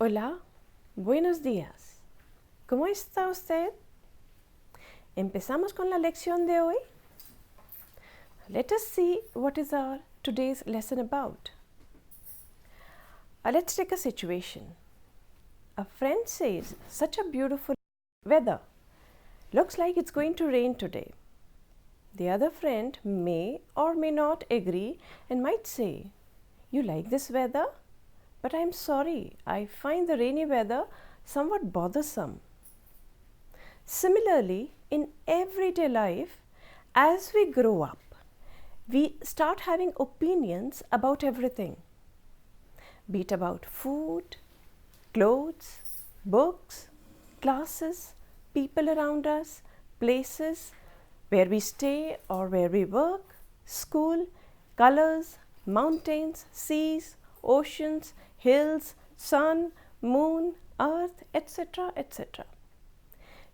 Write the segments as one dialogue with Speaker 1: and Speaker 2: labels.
Speaker 1: Hola, buenos días. ¿Cómo está usted? ¿Empezamos con la lección de hoy? Let us see what is our today's lesson about. Let's take a situation. A friend says, such a beautiful weather. Looks like it's going to rain today. The other friend may or may not agree and might say, you like this weather? But I'm sorry, I find the rainy weather somewhat bothersome. Similarly, in everyday life, as we grow up, we start having opinions about everything, be it about food, clothes, books, classes, people around us, places, where we stay or where we work, school, colors, mountains, seas, oceans, hills, sun, moon, earth, etc., etc.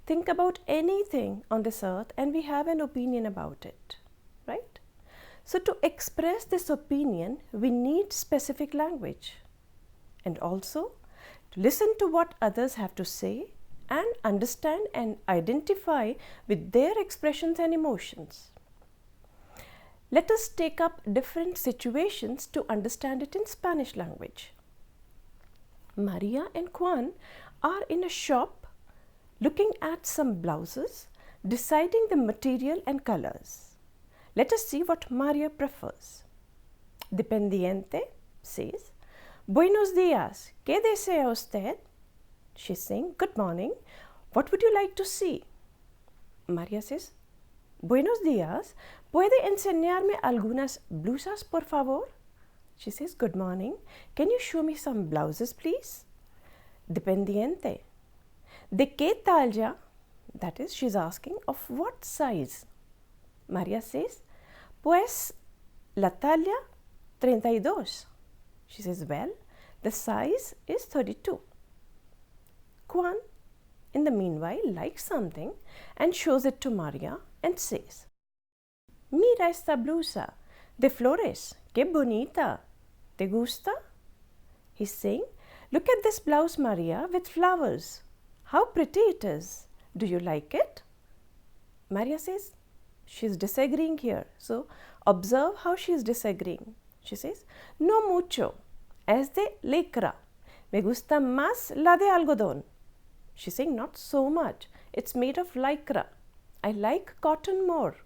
Speaker 1: Think about anything on this earth and we have an opinion about it, right? So to express this opinion, we need specific language and also to listen to what others have to say and understand and identify with their expressions and emotions. Let us take up different situations to understand it in Spanish language. Maria and Juan are in a shop looking at some blouses, deciding the material and colors. Let us see what Maria prefers. Dependiente says, Buenos días, ¿qué desea usted? She's saying, good morning, what would you like to see? Maria says, Buenos días, ¿puede enseñarme algunas blusas, por favor? She says, good morning, can you show me some blouses, please? Dependiente, ¿de qué talla? That is, she's asking, of what size? Maria says, pues la talla 32. She says, well, the size is 32. Juan, in the meanwhile, likes something and shows it to Maria and says, Mira esta blusa de flores, qué bonita, ¿te gusta? He's saying, look at this blouse, Maria, with flowers. How pretty it is. Do you like it? Maria says, she's disagreeing here. So observe how she is disagreeing. She says, no mucho, es de licra. Me gusta más la de algodón. She's saying, not so much. It's made of lycra. I like cotton more.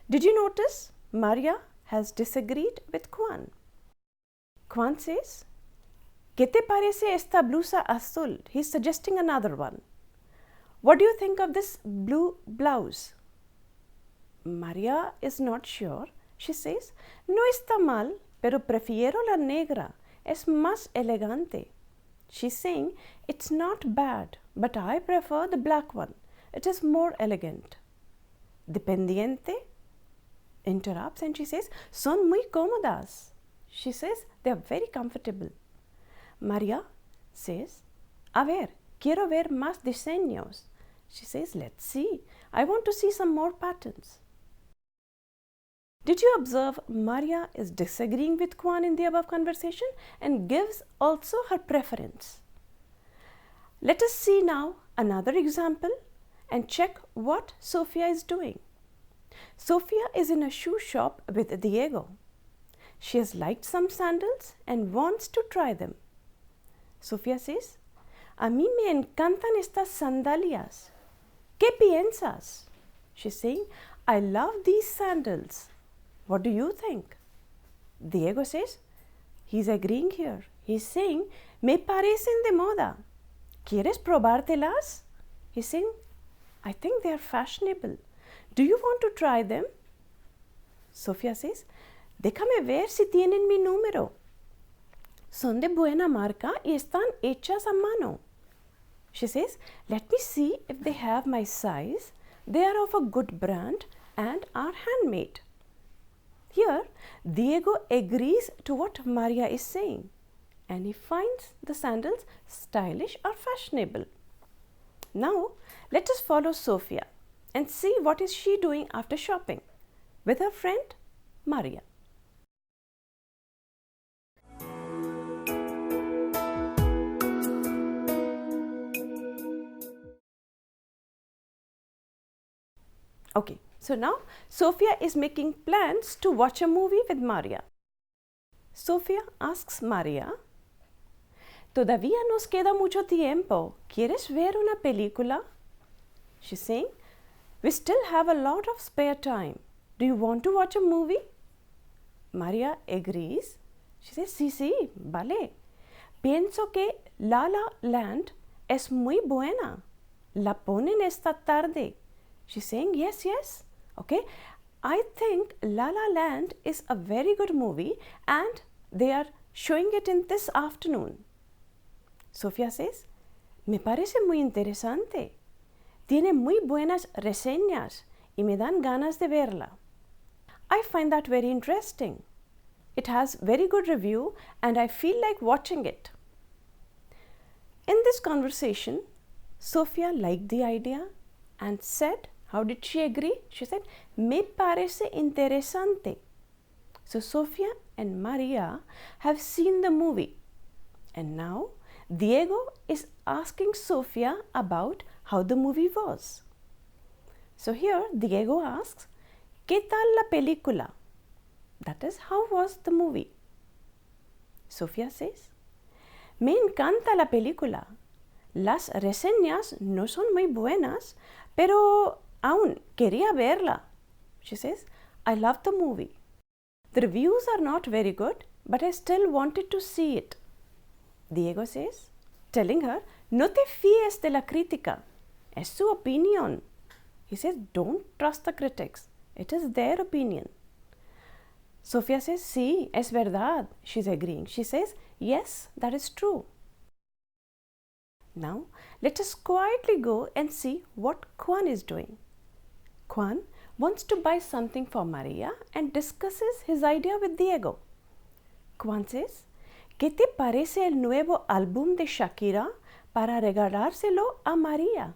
Speaker 1: Did you notice? Maria has disagreed with Juan. Juan says, ¿Qué te parece esta blusa azul? He's suggesting another one. What do you think of this blue blouse? Maria is not sure. She says, no está mal, pero prefiero la negra. Es más elegante. She's saying, it's not bad, but I prefer the black one. It is more elegant. Dependiente interrupts and she says, son muy cómodas. She says, they are very comfortable. Maria says, a ver, quiero ver más diseños. She says, let's see. I want to see some more patterns. Did you observe Maria is disagreeing with Juan in the above conversation and gives also her preference? Let us see now another example and check what Sofia is doing. Sofia is in a shoe shop with Diego. She has liked some sandals and wants to try them. Sofia says, a mí me encantan estas sandalias. ¿Qué piensas? She's saying, I love these sandals. What do you think? Diego says, he's agreeing here. He's saying, me parecen de moda. ¿Quieres probártelas? He's saying, I think they are fashionable. Do you want to try them? Sofia says, déjame ver si tienen mi número. Son de buena marca y están hechas a mano. She says, let me see if they have my size. They are of a good brand and are handmade. Here, Diego agrees to what Maria is saying and he finds the sandals stylish or fashionable. Now, let us follow Sofia and see what is she doing after shopping with her friend Maria. Okay, so now Sofia is making plans to watch a movie with Maria. Sofia asks Maria, todavía nos queda mucho tiempo. ¿Quieres ver una película? She's saying, we still have a lot of spare time. Do you want to watch a movie? Maria agrees. She says, sí, vale. Pienso que La La Land es muy buena. La ponen esta tarde. She's saying, yes. Okay. I think La La Land is a very good movie and they are showing it in this afternoon. Sofia says, me parece muy interesante. Tiene muy buenas reseñas y me dan ganas de verla. I find that very interesting. It has very good review and I feel like watching it. In this conversation, Sofia liked the idea and said, how did she agree? She said, me parece interesante. So Sofia and Maria have seen the movie and now Diego is asking Sofia about how the movie was. So here Diego asks, ¿Qué tal la película? That is, how was the movie? Sofia says, me encanta la película. Las reseñas no son muy buenas, pero aún quería verla. She says, I love the movie. The reviews are not very good, but I still wanted to see it. Diego says, telling her, no te fíes de la crítica. Es su opinión. He says, don't trust the critics. It is their opinion. Sofia says, sí, es verdad. She's agreeing. She says, yes, that is true. Now, let us quietly go and see what Juan is doing. Juan wants to buy something for Maria and discusses his idea with Diego. Juan says, ¿Qué te parece el nuevo álbum de Shakira para regalárselo a Maria?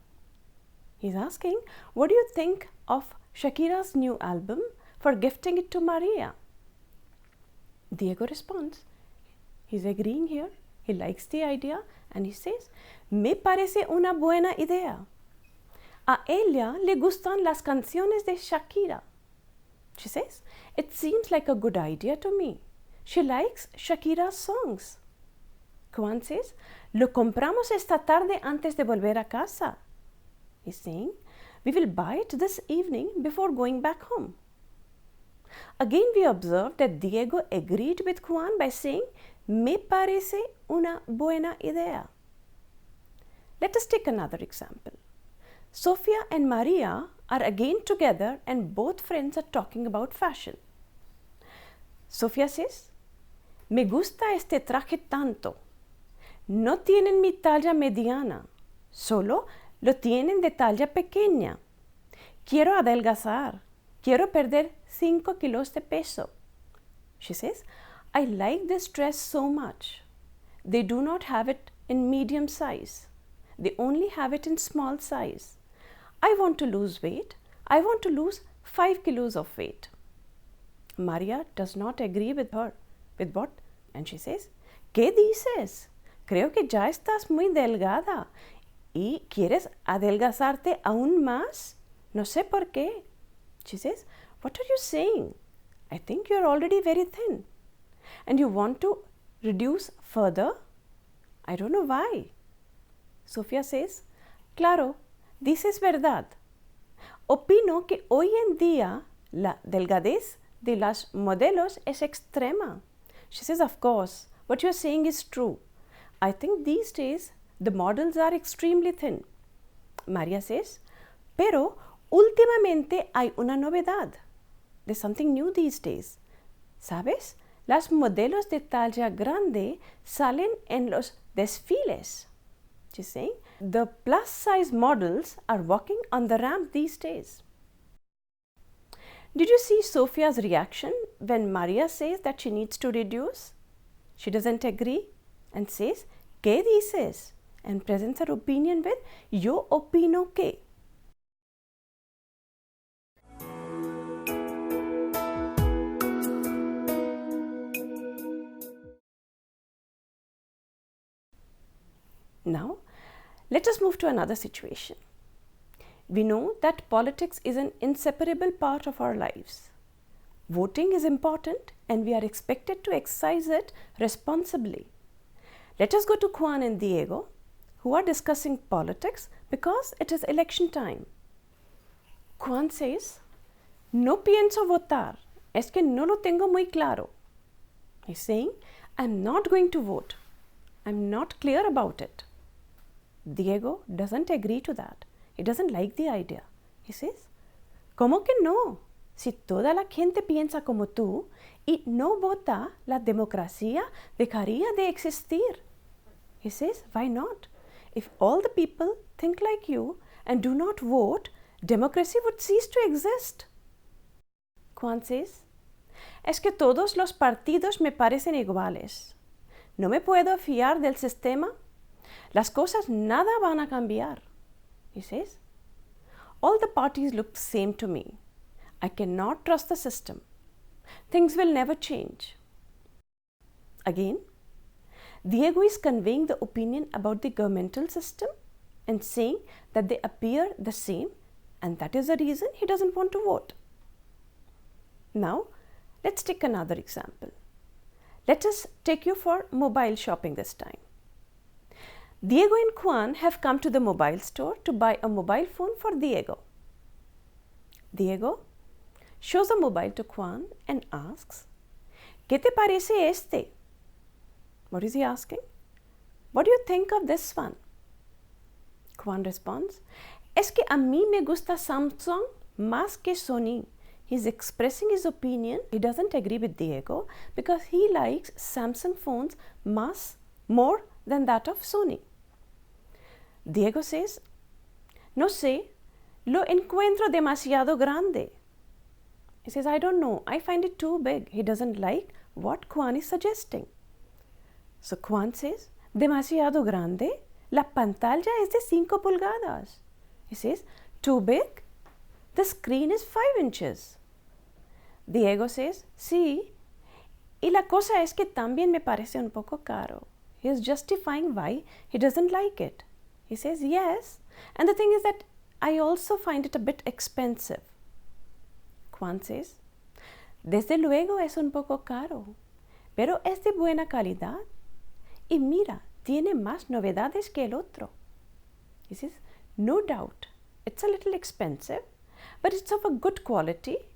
Speaker 1: He's asking, what do you think of Shakira's new album for gifting it to Maria? Diego responds, he's agreeing here, he likes the idea and he says, me parece una buena idea. A ella le gustan las canciones de Shakira. She says, it seems like a good idea to me. She likes Shakira's songs. Juan says, lo compramos esta tarde antes de volver a casa. He's saying, we will buy it this evening before going back home. Again, we observe that Diego agreed with Juan by saying, me parece una buena idea. Let us take another example. Sofia and Maria are again together and both friends are talking about fashion. Sofia says, me gusta este traje tanto. No tienen mi talla mediana, solo lo tienen de talla pequeña. Quiero adelgazar. Quiero perder 5 kilos de peso. She says, I like this dress so much. They do not have it in medium size. They only have it in small size. I want to lose weight. I want to lose 5 kilos of weight. Maria does not agree with her. With what? And she says, ¿Qué dices? Creo que ya estás muy delgada. ¿Y quieres adelgazarte aún más? No sé por qué. She says, what are you saying? I think you are already very thin. And you want to reduce further? I don't know why. Sofia says, claro, dices verdad. Opino que hoy en día la delgadez de las modelos es extrema. She says, of course, what you are saying is true. I think these days the models are extremely thin. Maria says, pero últimamente hay una novedad. There's something new these days. ¿Sabes? Las modelos de talla grande salen en los desfiles. She's saying, the plus size models are walking on the ramp these days. Did you see Sofia's reaction when Maria says that she needs to reduce? She doesn't agree and says, ¿Qué dices? And presents her opinion with, yo opino que. Now, let us move to another situation. We know that politics is an inseparable part of our lives. Voting is important and we are expected to exercise it responsibly. Let us go to Juan and Diego, who are discussing politics because it is election time. Juan says, "No pienso votar, es que no lo tengo muy claro." He's saying, "I'm not going to vote. I'm not clear about it." Diego doesn't agree to that. He doesn't like the idea. He says, "¿Cómo que no? Si toda la gente piensa como tú y no vota, la democracia dejaría de existir." He says, "Why not? If all the people think like you and do not vote, democracy would cease to exist." Juan says, "Es que todos los partidos me parecen iguales. No me puedo fiar del sistema. Las cosas nada van a cambiar." He says, "All the parties look the same to me. I cannot trust the system. Things will never change." Again, Diego is conveying the opinion about the governmental system and saying that they appear the same, and that is the reason he doesn't want to vote. Now, let's take another example. Let us take you for mobile shopping this time. Diego and Juan have come to the mobile store to buy a mobile phone for Diego. Diego shows a mobile to Juan and asks, "¿Qué te parece este?" What is he asking? "What do you think of this one?" Juan responds, "Es que a mí me gusta Samsung más que Sony." He's expressing his opinion. He doesn't agree with Diego because he likes Samsung phones more than that of Sony. Diego says, "No sé, lo encuentro demasiado grande." He says, "I don't know, I find it too big." He doesn't like what Juan is suggesting. So Juan says, "Demasiado grande? La pantalla es de 5 pulgadas." He says, "Too big? The screen is 5 inches. Diego says, "Sí, y la cosa es que también me parece un poco caro." He is justifying why he doesn't like it. He says, "Yes, and the thing is that I also find it a bit expensive." Juan says, "Desde luego es un poco caro, pero es de buena calidad. Y mira, tiene más novedades que el otro." He says, "No doubt, it's a little expensive, but it's of a good quality,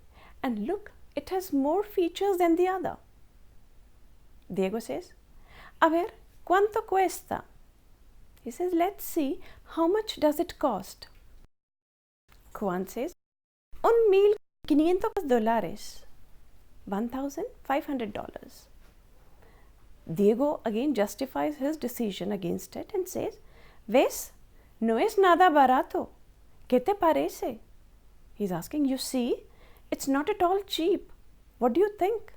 Speaker 1: and look, it has more features than the other." Diego says, "A ver, ¿cuánto cuesta?" He says, "Let's see, how much does it cost?" Juan says, $1,500, $1,500. Diego again justifies his decision against it and says, "¿Ves? No es nada barato. ¿Qué te parece?" He's asking, "You see, it's not at all cheap. What do you think?"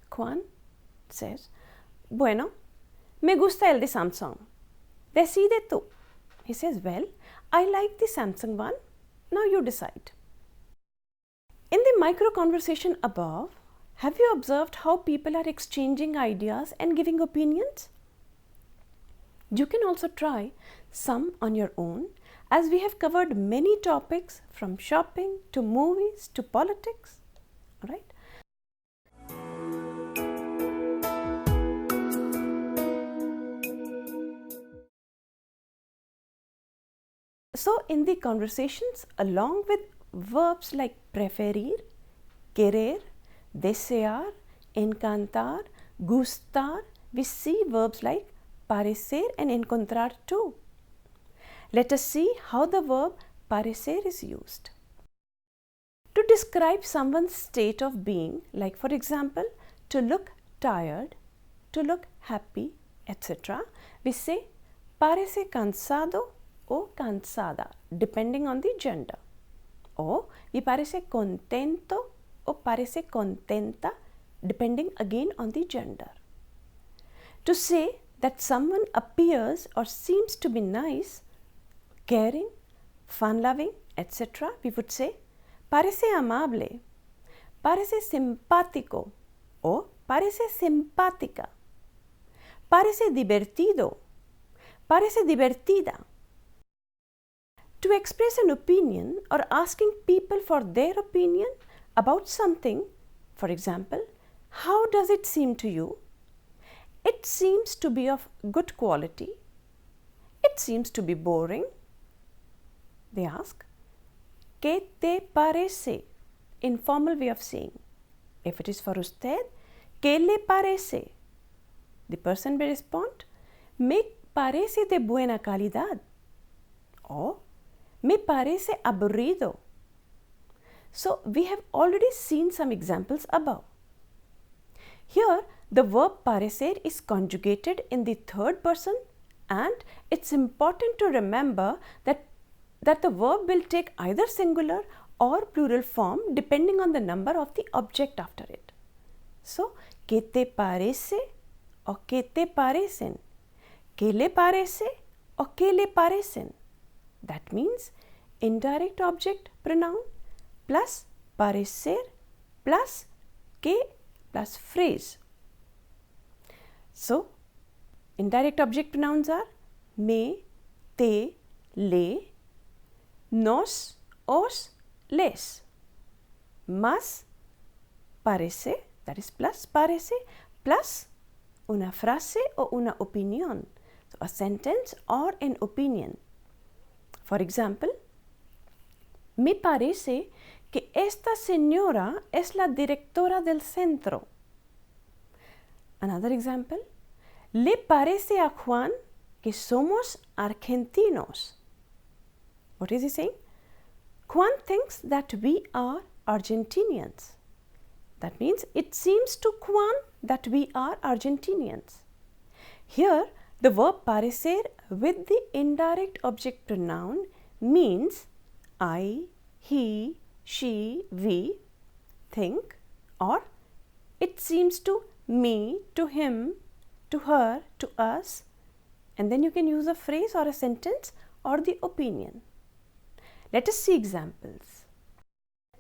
Speaker 1: Juan says, "Bueno, me gusta el de Samsung. Decide tú." He says, "Well, I like the Samsung one. Now you decide." In the micro conversation above, have you observed how people are exchanging ideas and giving opinions? You can also try some on your own, as we have covered many topics from shopping to movies to politics. All right? So, in the conversations, along with verbs like preferir, querer, desear, encantar, gustar, we see verbs like parecer and encontrar too. Let us see how the verb parecer is used. To describe someone's state of being, like for example, to look tired, to look happy, etc., we say parece cansado o cansada, depending on the gender. O y parece contento o parece contenta, depending again on the gender. To say that someone appears or seems to be nice, caring, fun-loving, etc., we would say parece amable, parece simpático o parece simpática, parece divertido, parece divertida. To express an opinion or asking people for their opinion about something, for example, how does it seem to you? It seems to be of good quality. It seems to be boring. They ask, ¿Qué te parece? Informal way of saying. If it is for usted, ¿Qué le parece? The person will respond, Me parece de buena calidad. Or, Me parece aburrido. So, we have already seen some examples above. Here, the verb parecer is conjugated in the third person, and it's important to remember that the verb will take either singular or plural form depending on the number of the object after it. So, ¿Qué te parece? Or ¿Qué te parecen? ¿Qué le parece? Or ¿Qué le parecen? That means indirect object pronoun plus parecer plus que plus phrase. So, indirect object pronouns are me, te, le, nos, os, les. Más parece, that is plus parece, plus una frase o una opinión. So, a sentence or an opinion. For example, me parece que esta señora es la directora del centro. Another example, le parece a Juan que somos argentinos. What is he saying? Juan thinks that we are Argentinians. That means it seems to Juan that we are Argentinians. Here, the verb parecer with the indirect object pronoun means I, he, she, we think, or it seems to me, to him, to her, to us, and then you can use a phrase or a sentence or the opinion. Let us see examples.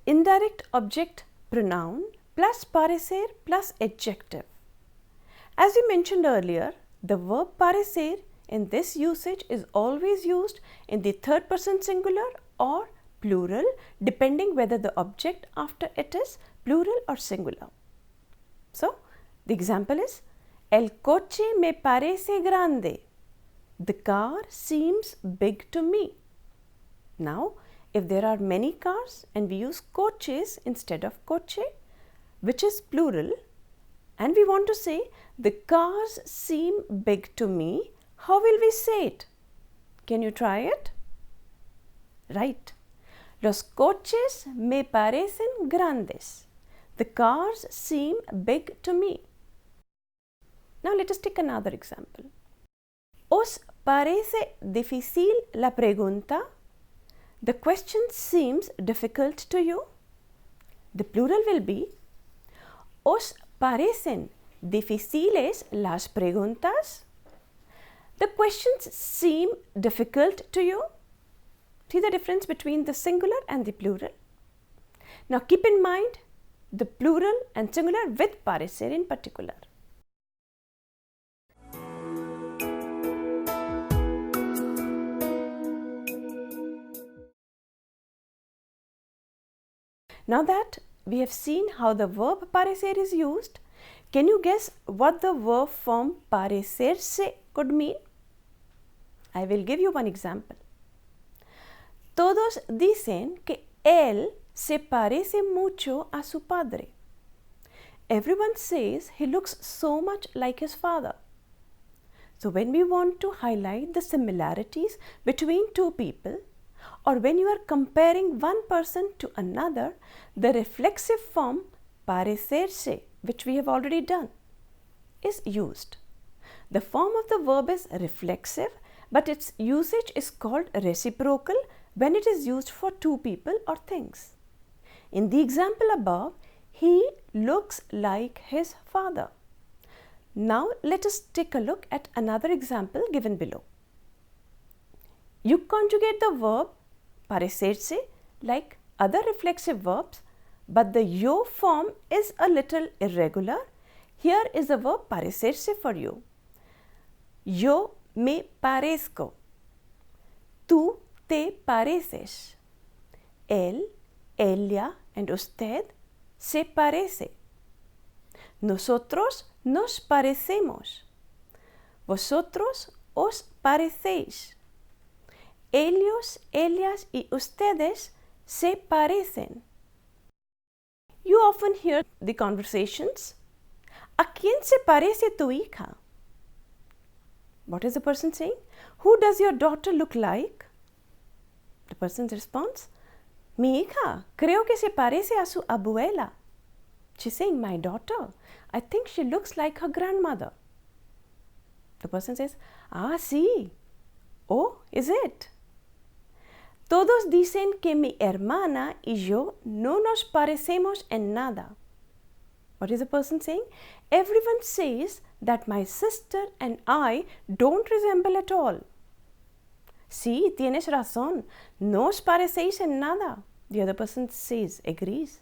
Speaker 1: Indirect object pronoun plus parecer plus adjective. As we mentioned earlier, the verb parecer in this usage is always used in the third person singular or plural depending whether the object after it is plural or singular. So, the example is El coche me parece grande. The car seems big to me. Now, if there are many cars and we use coches instead of coche, which is plural, and we want to say the cars seem big to me, how will we say it? Can you try it? Right. Los coches me parecen grandes. The cars seem big to me. Now let us take another example. ¿Os parece difícil la pregunta? The question seems difficult to you. The plural will be ¿Os parecen difíciles las preguntas? The questions seem difficult to you. See the difference between the singular and the plural? Now keep in mind the plural and singular with parecer in particular. Now that we have seen how the verb parecer is used, can you guess what the verb form parecerse could mean? I will give you one example. Todos dicen que él se parece mucho a su padre. Everyone says he looks so much like his father. So when we want to highlight the similarities between two people, or when you are comparing one person to another, the reflexive form parecerse, which we have already done, is used. The form of the verb is reflexive, but its usage is called reciprocal when it is used for two people or things. In the example above, he looks like his father. Now let us take a look at another example given below. You conjugate the verb parecerse like other reflexive verbs, but the yo form is a little irregular. Here is the verb parecerse for you. Yo me parezco. Tú te pareces? Él, ella and usted se parece. Nosotros nos parecemos. Vosotros os parecéis. Ellos, ellas y ustedes se parecen. You often hear the conversations. ¿A quién se parece tu hija? What is the person saying? Who does your daughter look like? The person responds, mi hija, creo que se parece a su abuela. She's saying, my daughter, I think she looks like her grandmother. The person says, ah, sí. Oh, is it? Todos dicen que mi hermana y yo no nos parecemos en nada. What is the person saying? Everyone says that my sister and I don't resemble at all. Sí, tienes razón. No os parecéis en nada. The other person says, agrees.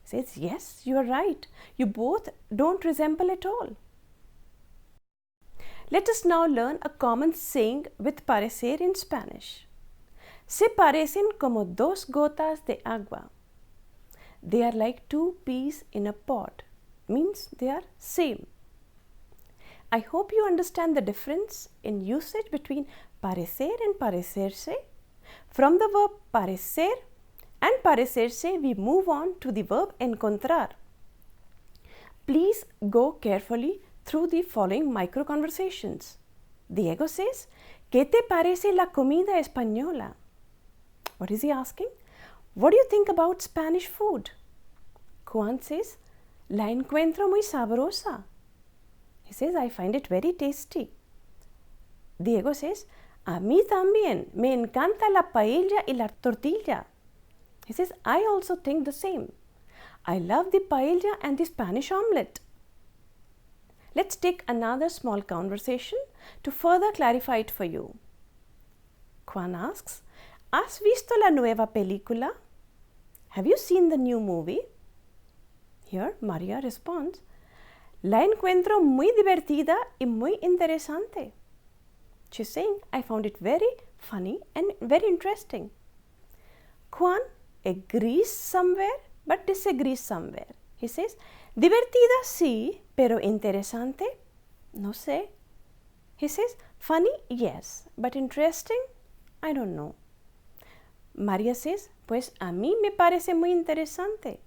Speaker 1: Says, yes, you are right. You both don't resemble at all. Let us now learn a common saying with parecer in Spanish. Se parecen como dos gotas de agua. They are like two peas in a pod. Means they are same. I hope you understand the difference in usage between parecer and parecerse. From the verb parecer and parecerse, we move on to the verb encontrar. Please go carefully through the following micro conversations. Diego says, ¿Qué te parece la comida española? What is he asking? What do you think about Spanish food? Juan says, La encuentro muy sabrosa. He says, I find it very tasty. Diego says, A mí también. Me encanta la paella y la tortilla. He says, I also think the same. I love the paella and the Spanish omelette. Let's take another small conversation to further clarify it for you. Juan asks, ¿Has visto la nueva película? Have you seen the new movie? Here, Maria responds, La encuentro muy divertida y muy interesante. She's saying, I found it very funny and very interesting. Juan agrees somewhere but disagrees somewhere. He says, Divertida sí, pero interesante? No sé. He says, Funny, yes, but interesting? I don't know. Maria says, Pues a mí me parece muy interesante.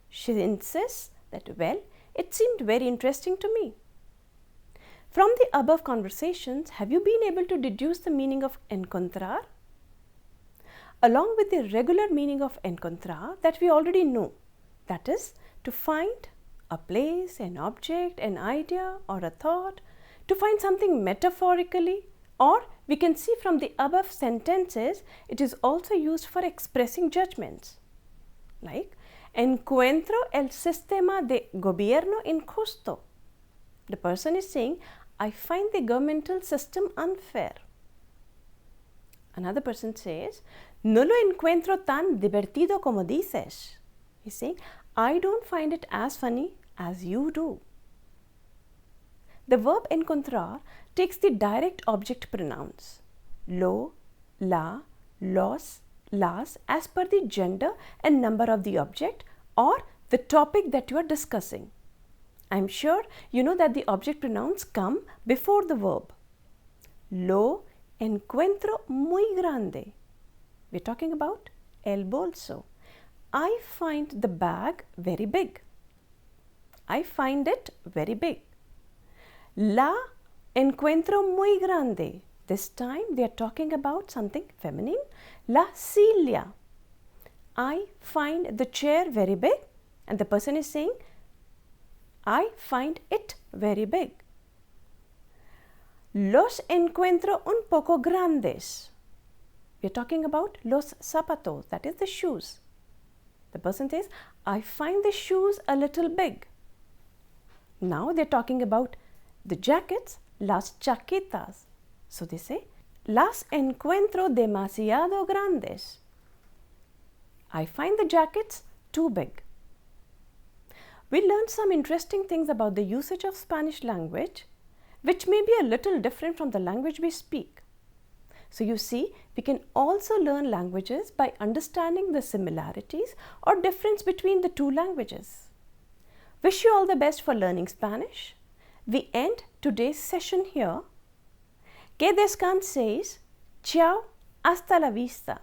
Speaker 1: She insists that, well, it seemed very interesting to me. From the above conversations, have you been able to deduce the meaning of encontrar? Along with the regular meaning of encontrar that we already know, that is, to find a place, an object, an idea or a thought, to find something metaphorically, or we can see from the above sentences, it is also used for expressing judgments. Like, encuentro el sistema de gobierno injusto. The person is saying, I find the governmental system unfair. Another person says, no lo encuentro tan divertido como dices. He's saying, I don't find it as funny as you do. The verb encontrar takes the direct object pronouns lo, la, los, las as per the gender and number of the object or the topic that you are discussing. I am sure you know that the object pronouns come before the verb. Lo encuentro muy grande. We are talking about el bolso. I find the bag very big. I find it very big. La encuentro muy grande. This time they are talking about something feminine. La silla. I find the chair very big, and the person is saying, I find it very big. Los encuentro un poco grandes. We are talking about los zapatos, that is the shoes. The person says, I find the shoes a little big. Now they are talking about the jackets, las chaquetas. So they say, las encuentro demasiado grandes. I find the jackets too big. We learned some interesting things about the usage of Spanish language, which may be a little different from the language we speak. So you see, we can also learn languages by understanding the similarities or difference between the two languages. Wish you all the best for learning Spanish. We end today's session here. Que descanséis. Ciao, hasta la vista.